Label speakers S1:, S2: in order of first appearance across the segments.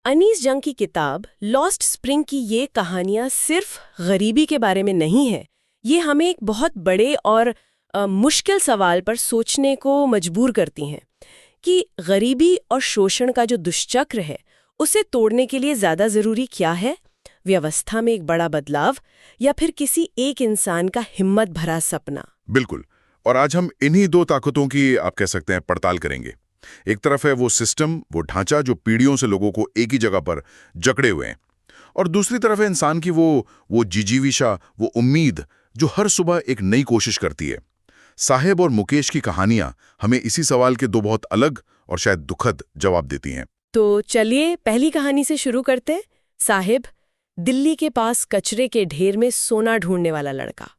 S1: अनीस जंग की किताब लॉस्ट स्प्रिंग की ये कहानियां सिर्फ गरीबी के बारे में नहीं है। ये हमें एक बहुत बड़े और मुश्किल सवाल पर सोचने को मजबूर करती हैं कि गरीबी और शोषण का जो दुष्चक्र है उसे तोड़ने के लिए ज़्यादा ज़रूरी क्या है, व्यवस्था में एक बड़ा बदलाव या फिर किसी एक इंसान का हिम्मत भरा सपना।
S2: बिल्कुल। और आज हम इन्हीं दो ताकतों की आप कह सकते हैं पड़ताल करेंगे। एक तरफ है वो सिस्टम, वो ढांचा जो पीढ़ियों से लोगों को एक ही जगह पर जकड़े हुए हैं, और दूसरी तरफ है इंसान की वो जिजीविशा, वो उम्मीद जो हर सुबह एक नई कोशिश करती है। साहेब और मुकेश की कहानियां हमें इसी सवाल के दो बहुत अलग और शायद दुखद जवाब देती हैं।
S1: तो चलिए पहली कहानी से शुरू करते हैं। साहिब, दिल्ली के पास कचरे के ढेर में सोना ढूंढने वाला लड़का।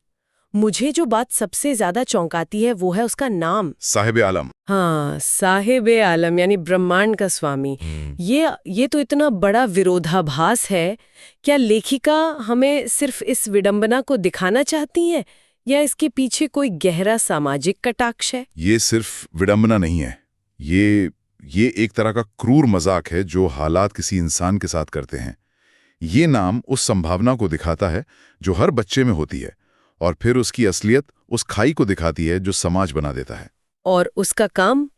S1: मुझे जो बात सबसे ज्यादा चौंकाती है वो है उसका नाम,
S2: साहिब आलम।
S1: हाँ, साहिब आलम यानी ब्रह्मांड का स्वामी। ये तो इतना बड़ा विरोधाभास है। क्या लेखिका हमें सिर्फ इस विडंबना को दिखाना चाहती हैं या इसके पीछे कोई गहरा सामाजिक कटाक्ष है?
S2: ये सिर्फ विडंबना नहीं है, ये एक तरह का क्रूर मजाक है जो हालात किसी इंसान के साथ करते हैं। ये नाम उस संभावना को दिखाता है जो हर बच्चे में होती है, और फिर उसकी असलियत उस खाई को दिखाती है जो समाज बना देता है।
S1: और उसका काम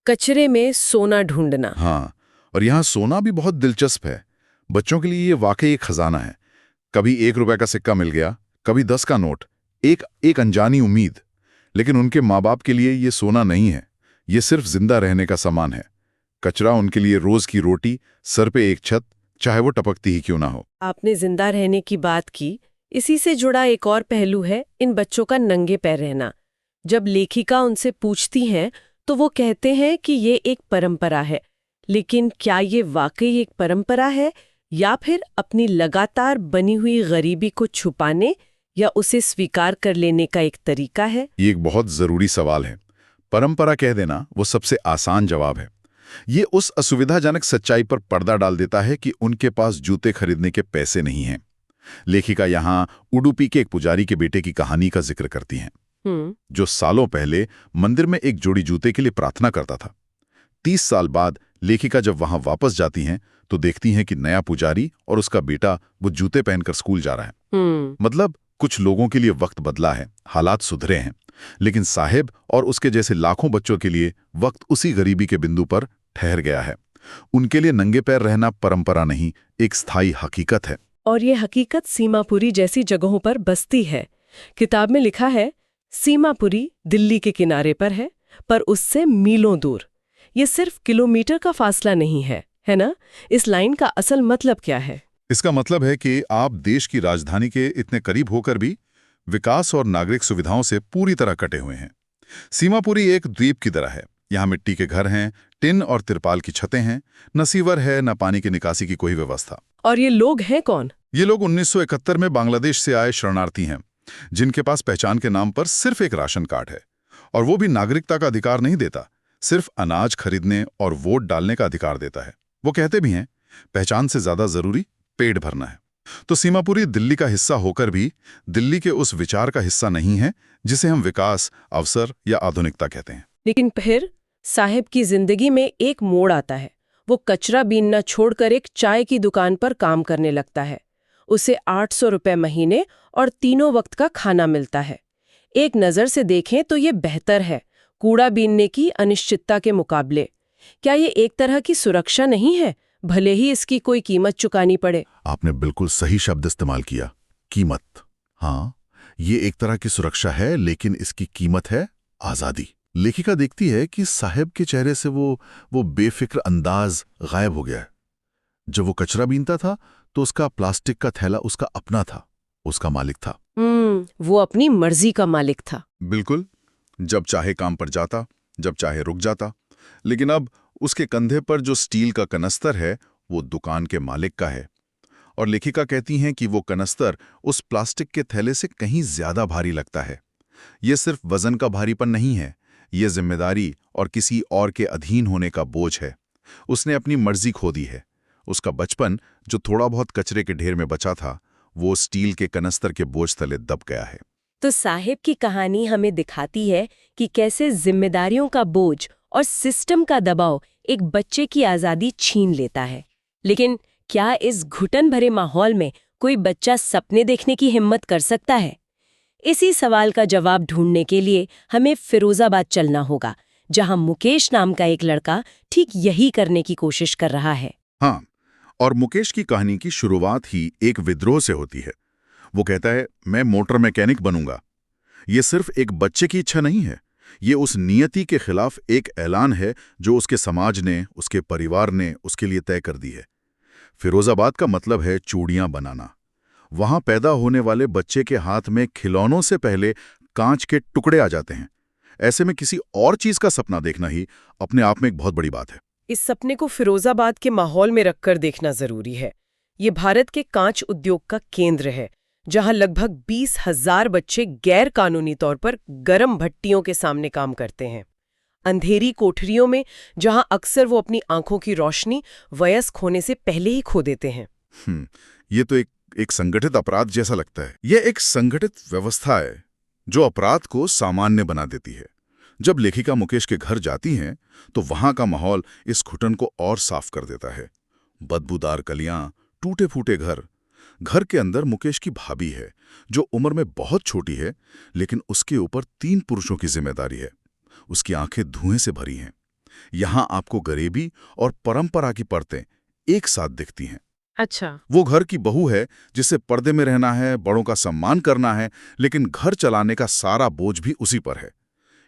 S1: कचरे में सोना ढूंढना।
S2: हाँ, और यहाँ सोना भी बहुत दिलचस्प है। बच्चों के लिए ये वाकई एक खजाना है। कभी 1 रुपए का सिक्का मिल गया, कभी 10 का नोट, एक अनजानी उम्मीद। लेकिन उनके माँ बाप के लिए ये सोना नहीं है, ये सिर्फ जिंदा रहने का सामान है। कचरा उनके लिए रोज की रोटी, सर पे एक छत, चाहे वो टपकती ही क्यों ना हो।
S1: आपने जिंदा रहने की बात की, इसी से जुड़ा एक और पहलू है इन बच्चों का नंगे पैर रहना। जब लेखिका उनसे पूछती हैं तो वो कहते हैं कि ये एक परंपरा है। लेकिन क्या ये वाकई एक परंपरा है या फिर अपनी लगातार बनी हुई गरीबी को छुपाने या उसे स्वीकार कर लेने का एक तरीका है?
S2: ये एक बहुत जरूरी सवाल है। परंपरा कह देना वो सबसे आसान जवाब है। ये उस असुविधाजनक सच्चाई पर पर्दा डाल देता है कि उनके पास जूते खरीदने के पैसे नहीं हैं। लेखिका यहाँ उडुपी के एक पुजारी के बेटे की कहानी का जिक्र करती हैं, जो सालों पहले मंदिर में एक जोड़ी जूते के लिए प्रार्थना करता था। 30 साल बाद लेखिका जब वहां वापस जाती हैं तो देखती हैं कि नया पुजारी और उसका बेटा वो जूते पहनकर स्कूल जा रहा है। मतलब कुछ लोगों के लिए वक्त बदला है, हालात सुधरे हैं, लेकिन साहिब और उसके जैसे लाखों बच्चों के लिए वक्त उसी गरीबी के बिंदु पर ठहर गया है। उनके लिए नंगे पैर रहना परंपरा नहीं, एक स्थायी हकीकत है।
S1: और ये हकीकत सीमापुरी जैसी जगहों पर बसती है। किताब में लिखा है, सीमापुरी दिल्ली के किनारे पर है, पर उससे मीलों दूर। ये सिर्फ किलोमीटर का फासला नहीं है ना? इस लाइन का असल मतलब क्या है?
S2: इसका मतलब है कि आप देश की राजधानी के इतने करीब होकर भी विकास और नागरिक सुविधाओं से पूरी तरह कटे हुए हैं। सीमापुरी एक द्वीप की तरह है। यहाँ मिट्टी के घर हैं, टिन और तिरपाल की छतें हैं, न सीवर है, न पानी की निकासी की कोई व्यवस्था।
S1: और ये लोग हैं कौन?
S2: ये लोग 1971 में बांग्लादेश से आए शरणार्थी हैं, जिनके पास पहचान के नाम पर सिर्फ एक राशन कार्ड है, और वो भी नागरिकता का अधिकार नहीं देता, सिर्फ अनाज खरीदने और वोट डालने का अधिकार देता है। वो कहते भी हैं, पहचान से ज्यादा जरूरी पेट भरना है। तो सीमापुरी दिल्ली का हिस्सा होकर भी दिल्ली के उस विचार का हिस्सा नहीं है जिसे हम विकास, अवसर या आधुनिकता कहते हैं।
S1: लेकिन फिर साहिब की जिंदगी में एक मोड़ आता है। वो कचरा बीनना छोड़कर एक चाय की दुकान पर काम करने लगता है। उसे 800 रुपए महीने और 3 वक्त का खाना मिलता है। एक नज़र से देखें तो ये बेहतर है कूड़ा बीनने की अनिश्चितता के मुकाबले। क्या ये एक तरह की सुरक्षा नहीं है, भले ही इसकी कोई कीमत चुकानी पड़े?
S2: आपने बिल्कुल सही शब्द इस्तेमाल किया, कीमत। हाँ, ये एक तरह की सुरक्षा है, लेकिन इसकी कीमत है आज़ादी। लेखिका देखती है कि साहिब के चेहरे से वो बेफिक्र अंदाज गायब हो गया है। जब वो कचरा बीनता था तो उसका प्लास्टिक का थैला उसका अपना था, उसका मालिक था।
S1: वो अपनी मर्जी का मालिक था।
S2: बिल्कुल, जब चाहे काम पर जाता, जब चाहे रुक जाता। लेकिन अब उसके कंधे पर जो स्टील का कनस्तर है वो दुकान के मालिक का है। और लेखिका कहती हैं कि वो कनस्तर उस प्लास्टिक के थैले से कहीं ज्यादा भारी लगता है। ये सिर्फ वजन का भारीपन नहीं है, ये जिम्मेदारी और किसी और के अधीन होने का बोझ है। उसने अपनी मर्जी खो दी है। उसका बचपन जो थोड़ा बहुत कचरे के ढेर में बचा था, वो स्टील के कनस्तर के बोझ तले दब गया है।
S1: तो साहिब की कहानी हमें दिखाती है कि कैसे जिम्मेदारियों का बोझ और सिस्टम का दबाव एक बच्चे की आज़ादी छीन लेता है। लेकिन क्या इस घुटन भरे माहौल में कोई बच्चा सपने देखने की हिम्मत कर सकता है? इसी सवाल का जवाब ढूंढने के लिए हमें फिरोजाबाद चलना होगा, जहां मुकेश नाम का एक लड़का ठीक यही करने की कोशिश कर रहा है।
S2: हाँ, और मुकेश की कहानी की शुरुआत ही एक विद्रोह से होती है। वो कहता है, मैं मोटर मैकेनिक बनूंगा। ये सिर्फ एक बच्चे की इच्छा नहीं है, ये उस नियति के खिलाफ एक ऐलान है जो उसके समाज ने, उसके परिवार ने उसके लिए तय कर दी है। फिरोजाबाद का मतलब है चूड़ियां बनाना। वहां पैदा होने वाले बच्चे के हाथ में खिलौनों से पहले कांच के टुकड़े आ जाते हैं। ऐसे में किसी और चीज का सपना देखना ही अपने आप में एक बहुत बड़ी बात है।
S1: इस सपने को फिरोजाबाद के माहौल में रखकर देखना जरूरी है। ये भारत के कांच उद्योग का केंद्र है, जहां लगभग 20,000 बच्चे गैर कानूनी तौर पर गर्म भट्टियों के सामने काम करते हैं। अंधेरी कोठरियों में, जहां अक्सर वो अपनी आंखों की रोशनी वयस्क होने से पहले ही खो देते हैं।
S2: ये तो एक संगठित अपराध जैसा लगता है। यह एक संगठित व्यवस्था है जो अपराध को सामान्य बना देती है। जब लेखिका मुकेश के घर जाती हैं, तो वहां का माहौल इस घुटन को और साफ कर देता है। बदबूदार कलियां, टूटे फूटे घर के अंदर मुकेश की भाभी है, जो उम्र में बहुत छोटी है, लेकिन उसके ऊपर 3 पुरुषों की जिम्मेदारी है। उसकी आंखें धुएं से भरी हैं। यहां आपको गरीबी और परंपरा की परतें एक साथ दिखती हैं।
S1: अच्छा।
S2: वो घर की बहू है जिसे पर्दे में रहना है, बड़ों का सम्मान करना है, लेकिन घर चलाने का सारा बोझ भी उसी पर है।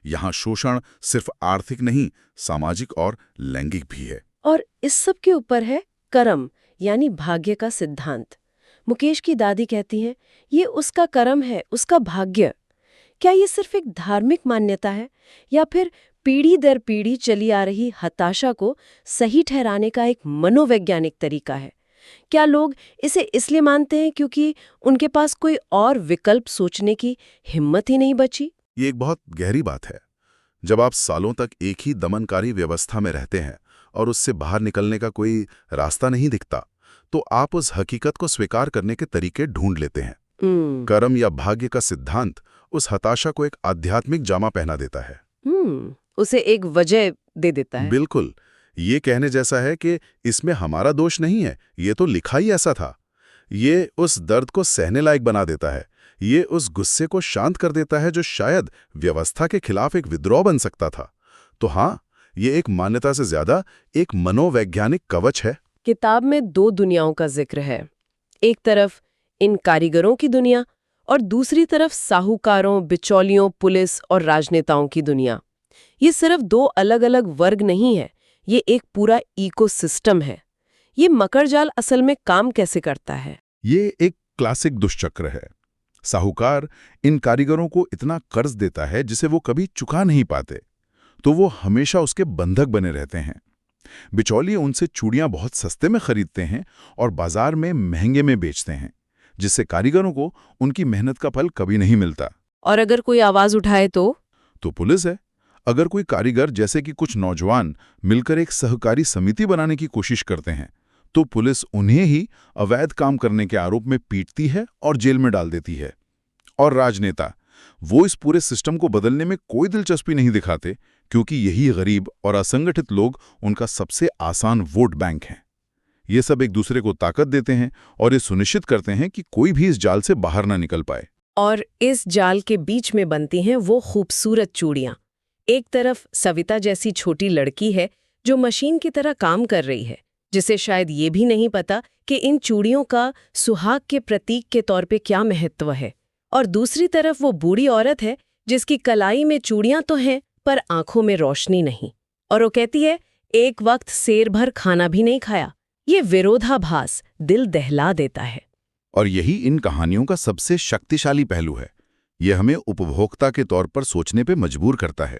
S2: यहाँ शोषण सिर्फ आर्थिक नहीं, सामाजिक और लैंगिक भी है।
S1: और इस सब के ऊपर है कर्म, यानी भाग्य का सिद्धांत। मुकेश की दादी कहती हैं, ये उसका कर्म है, उसका भाग्य। क्या ये सिर्फ एक धार्मिक मान्यता है, या फिर पीढ़ी दर पीढ़ी चली आ रही हताशा को सही ठहराने का एक मनोवैज्ञानिक तरीका है? क्या लोग इसे इसलिए मानते हैं क्योंकि उनके पास कोई और विकल्प सोचने की हिम्मत ही नहीं बची?
S2: ये एक बहुत गहरी बात है। जब आप सालों तक एक ही दमनकारी व्यवस्था में रहते हैं और उससे बाहर निकलने का कोई रास्ता नहीं दिखता, तो आप उस हकीकत को स्वीकार करने के तरीके ढूंढ लेते हैं। कर्म या भाग्य का सिद्धांत उस हताशा को एक आध्यात्मिक जामा पहना देता है।
S1: उसे एक वजह दे देता है।
S2: बिल्कुल। ये कहने जैसा है कि इसमें हमारा दोष नहीं है, ये तो लिखा ही ऐसा था। ये उस दर्द को सहने लायक बना देता है। ये उस गुस्से को शांत कर देता है जो शायद व्यवस्था के खिलाफ एक विद्रोह बन सकता था। तो हाँ, ये एक मान्यता से ज्यादा एक मनोवैज्ञानिक कवच है।
S1: किताब में 2 दुनियाओं का जिक्र है। एक तरफ इन कारीगरों की दुनिया और दूसरी तरफ साहूकारों, बिचौलियों, पुलिस और राजनेताओं की दुनिया। ये सिर्फ 2 अलग-अलग वर्ग नहीं है, ये एक पूरा इकोसिस्टम है। ये मकड़जाल असल में काम कैसे करता है?
S2: ये एक क्लासिक दुष्चक्र है। साहूकार इन कारीगरों को इतना कर्ज देता है जिसे वो कभी चुका नहीं पाते, तो वो हमेशा उसके बंधक बने रहते हैं। बिचौलिए उनसे चूड़ियां बहुत सस्ते में खरीदते हैं और बाजार में महंगे में बेचते हैं, जिससे कारीगरों को उनकी मेहनत का फल कभी नहीं मिलता।
S1: और अगर कोई आवाज उठाए तो
S2: पुलिस है। अगर कोई कारीगर, जैसे कि कुछ नौजवान मिलकर एक सहकारी समिति बनाने की कोशिश करते हैं, तो पुलिस उन्हें ही अवैध काम करने के आरोप में पीटती है और जेल में डाल देती है। और राजनेता, वो इस पूरे सिस्टम को बदलने में कोई दिलचस्पी नहीं दिखाते, क्योंकि यही गरीब और असंगठित लोग उनका सबसे आसान वोट बैंक हैं। ये सब एक दूसरे को ताकत देते हैं और ये सुनिश्चित करते हैं कि कोई भी इस जाल से बाहर ना निकल पाए।
S1: और इस जाल के बीच में बनती हैं वो खूबसूरत चूड़ियां। एक तरफ सविता जैसी छोटी लड़की है जो मशीन की तरह काम कर रही है, जिसे शायद ये भी नहीं पता कि इन चूड़ियों का सुहाग के प्रतीक के तौर पे क्या महत्व है। और दूसरी तरफ वो बूढ़ी औरत है जिसकी कलाई में चूड़ियां तो हैं पर आंखों में रोशनी नहीं, और वो कहती है एक वक्त शेर भर खाना भी नहीं खाया। ये विरोधाभास दिल दहला देता है।
S2: और यही इन कहानियों का सबसे शक्तिशाली पहलू है। ये हमें उपभोक्ता के तौर पर सोचने पे मजबूर करता है।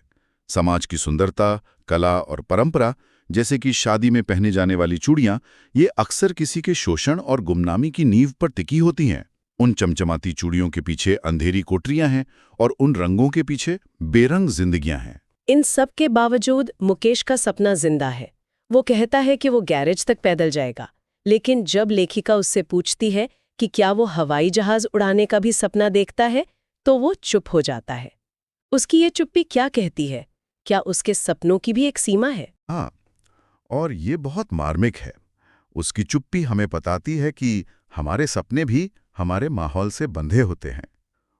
S2: समाज की सुंदरता, कला और परंपरा, जैसे कि शादी में पहने जाने वाली चूड़ियां, ये अक्सर किसी के शोषण और गुमनामी की नींव पर टिकी होती हैं। उन चमचमाती चूड़ियों के पीछे अंधेरी कोठरियां हैं और उन रंगों के पीछे बेरंग जिंदगियां हैं।
S1: इन सब के बावजूद मुकेश का सपना जिंदा है। वो कहता है कि वो गैरेज तक पैदल जाएगा, लेकिन जब लेखिका उससे पूछती है कि क्या वो हवाई जहाज उड़ाने का भी सपना देखता है, तो वो चुप हो जाता है। उसकी ये चुप्पी क्या कहती है? क्या उसके सपनों की भी एक सीमा है?
S2: हाँ, और ये बहुत मार्मिक है। उसकी चुप्पी हमें बताती है कि हमारे सपने भी हमारे माहौल से बंधे होते हैं।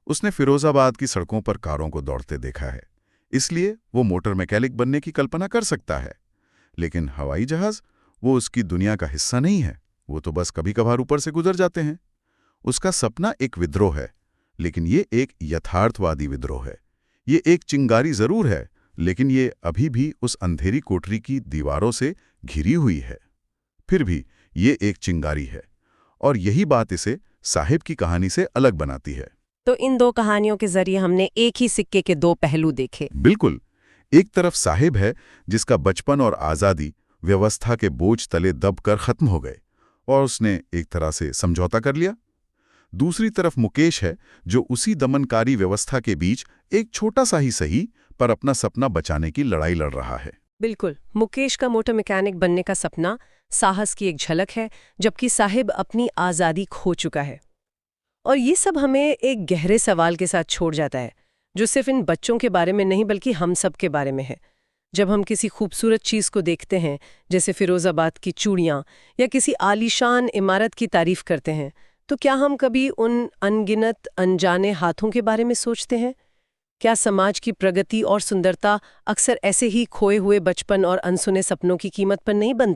S2: उसने फिरोजाबाद की सड़कों पर कारों को दौड़ते देखा है, इसलिए वो मोटर मैकेनिक बनने की कल्पना कर सकता है। लेकिन हवाई जहाज, वो उसकी दुनिया का हिस्सा नहीं है। वो तो बस कभी कभार ऊपर से गुजर जाते हैं। उसका सपना एक विद्रोह है, लेकिन ये एक यथार्थवादी विद्रोह है। ये एक चिंगारी जरूर है, लेकिन ये अभी भी उस अंधेरी कोठरी की दीवारों से घिरी हुई है। फिर भी ये एक चिंगारी है, और यही बात इसे साहिब की कहानी से अलग बनाती है।
S1: तो इन दो कहानियों के जरिए हमने एक ही सिक्के के दो पहलू देखे।
S2: बिल्कुल। एक तरफ साहिब है, जिसका बचपन और आज़ादी व्यवस्था के बोझ तले दबकर खत्म हो गए और उसने एक तरह से समझौता कर लिया। दूसरी तरफ मुकेश है, जो उसी दमनकारी व्यवस्था के बीच एक छोटा सा ही सही पर अपना सपना बचाने की लड़ाई लड़ रहा है।
S1: बिल्कुल, मुकेश का मोटर मैकेनिक बनने का सपना साहस की एक झलक है, जबकि साहिब अपनी आज़ादी खो चुका है। और ये सब हमें एक गहरे सवाल के साथ छोड़ जाता है, जो सिर्फ इन बच्चों के बारे में नहीं बल्कि हम सब के बारे में है। जब हम किसी खूबसूरत चीज़ को देखते हैं, जैसे फिरोजाबाद की चूड़ियाँ या किसी आलीशान इमारत की तारीफ करते हैं, तो क्या हम कभी उन अनगिनत अनजाने हाथों के बारे में सोचते हैं? क्या समाज की प्रगति और सुंदरता अक्सर ऐसे ही खोए हुए बचपन और अनसुने सपनों की कीमत पर नहीं बनती?